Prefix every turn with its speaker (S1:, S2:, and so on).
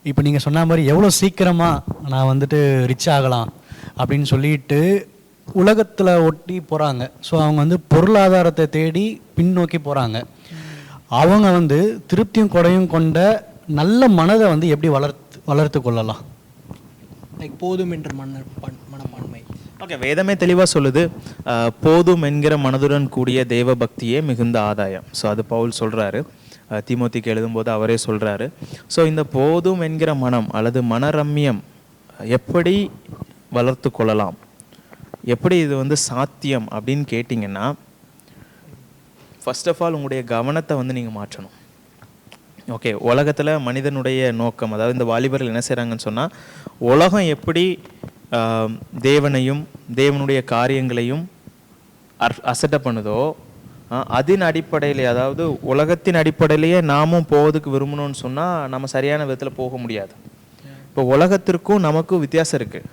S1: இப்போ நீங்கள் சொன்ன மாதிரி எவ்வளோ சீக்கிரமாக நான் வந்துட்டு ரிச் ஆகலாம் அப்படின்னு சொல்லிட்டு உலகத்தில் ஒட்டி போகிறாங்க. ஸோ அவங்க வந்து பொருளாதாரத்தை தேடி பின்னோக்கி போகிறாங்க. அவங்க வந்து திருப்தியும் கொடையும் கொண்ட நல்ல மனதை வந்து எப்படி வளர்த்து கொள்ளலாம்?
S2: லைக் போதும் என்ற மனப்பான்மை.
S3: ஓகே, வேதமே தெளிவாக சொல்லுது, போதும் என்கிற மனதுடன் கூடிய தேவ பக்தியே மிகுந்த ஆதாயம். ஸோ அது பவுல் சொல்கிறாரு, தீமோத்திக்கு எழுதும்போது அவரே சொல்கிறாரு. ஸோ இந்த போதும் என்கிற மனம் அல்லது மனரம்யம் எப்படி வளர்த்து கொள்ளலாம், எப்படி இது வந்து சாத்தியம் அப்படின்னு கேட்டிங்கன்னா, ஃபர்ஸ்ட் ஆஃப் ஆல் உங்களுடைய கவனத்தை வந்து நீங்கள் மாற்றணும். ஓகே, உலகத்தில் மனிதனுடைய நோக்கம், அதாவது இந்த வாலிபர்கள் என்ன செய்கிறாங்கன்னு சொன்னால், உலகம் எப்படி தேவனையும் தேவனுடைய காரியங்களையும் அசட்டை பண்ணுதோ அதன் அடிப்படையிலே, அதாவது உலகத்தின் அடிப்படையிலேயே நாமும் போவதுக்கு விரும்பணும்னு சொன்னால் நம்ம சரியான விதத்தில் போக முடியாது. இப்போ உலகத்திற்கும் நமக்கும் வித்தியாசம் இருக்குது.